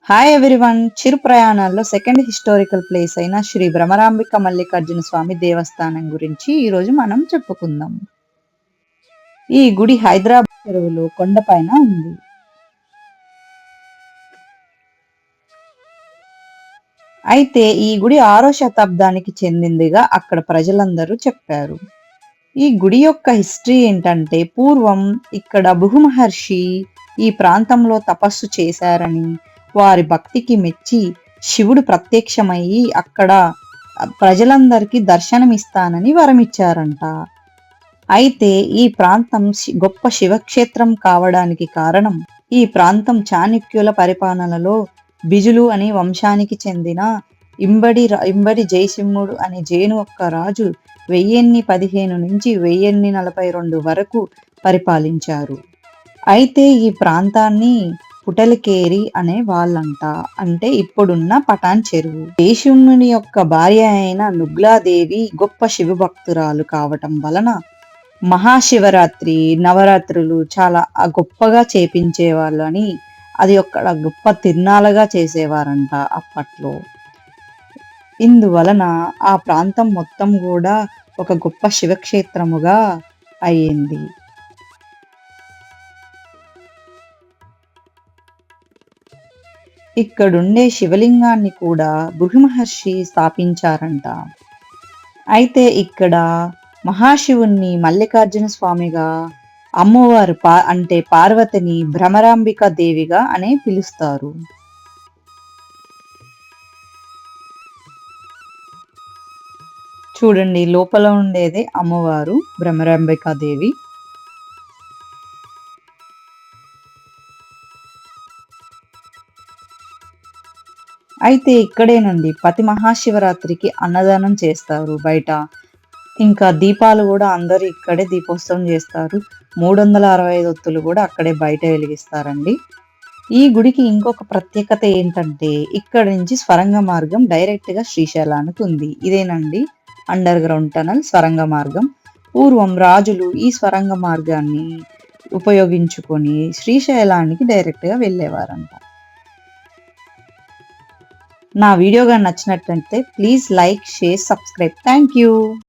Hi everyone. చిరు ప్రయాణాల్లో second historical place అయిన శ్రీ భ్రమరాంబిక మల్లికార్జున స్వామి దేవస్థానం గురించి ఈరోజు మనం చెప్పుకుందాం. ఈ గుడి హైదరాబాద్ చెరువులో కొండపైన ఉంది. అయితే ఈ గుడి 6వ శతాబ్దానికి చెందిందిగా అక్కడ ప్రజలందరూ చెప్పారు. ఈ గుడి యొక్క హిస్టరీ ఏంటంటే, పూర్వం ఇక్కడ భృగు మహర్షి ఈ ప్రాంతంలో తపస్సు చేశారని, వారి భక్తికి మెచ్చి శివుడు ప్రత్యక్షమయ్యి అక్కడ ప్రజలందరికీ దర్శనమిస్తానని వరమిచ్చారంట. అయితే ఈ ప్రాంతం గొప్ప శివక్షేత్రం కావడానికి కారణం, ఈ ప్రాంతం చాణక్యుల పరిపాలనలో బిజులు అనే వంశానికి చెందిన ఇంబడి జయసింహుడు అనే జేను ఒక్క రాజు 1015 నుంచి 1042 వరకు పరిపాలించారు. అయితే ఈ ప్రాంతాన్ని పుటలికేరి అనే వాళ్ళంట, అంటే ఇప్పుడున్న పటాన్ చెరువు. జయసింహుని యొక్క భార్య అయిన నుగ్లాదేవి గొప్ప శివభక్తురాలు కావటం వలన మహాశివరాత్రి నవరాత్రులు చాలా గొప్పగా చేపించేవాళ్ళు అని, అది ఒక గొప్ప తిరునాళ్ళగా చేసేవారంట అప్పట్లో. ఇందువలన ఆ ప్రాంతం మొత్తం కూడా ఒక గొప్ప శివక్షేత్రముగా అయ్యింది. ఇక్కడుండే శివలింగాన్ని కూడా భృగు మహర్షి స్థాపించారంట. అయితే ఇక్కడ మహాశివుణ్ణి మల్లికార్జున స్వామిగా, అమ్మవారు అంటే పార్వతిని భ్రమరాంబిక దేవిగా అనే పిలుస్తారు. చూడండి, లోపల ఉండేదే అమ్మవారు భ్రమరాంబికా దేవి. అయితే ఇక్కడేనండి ప్రతి మహాశివరాత్రికి అన్నదానం చేస్తారు బయట. ఇంకా దీపాలు కూడా అందరూ ఇక్కడే దీపోత్సవం చేస్తారు. 365 ఒత్తులు కూడా అక్కడే బయట వెలిగిస్తారండి. ఈ గుడికి ఇంకొక ప్రత్యేకత ఏంటంటే, ఇక్కడ నుంచి స్వరంగ మార్గం డైరెక్ట్ గా శ్రీశైలానికి ఉంది. ఇదేనండి అండర్ గ్రౌండ్ టనల్ స్వరంగ మార్గం. పూర్వం రాజులు ఈ స్వరంగ మార్గాన్ని ఉపయోగించుకొని శ్రీశైలానికి డైరెక్ట్ గా వెళ్ళేవారంట. నా వీడియో గాని నచ్చినట్లయితే please like, share, subscribe. Thank you.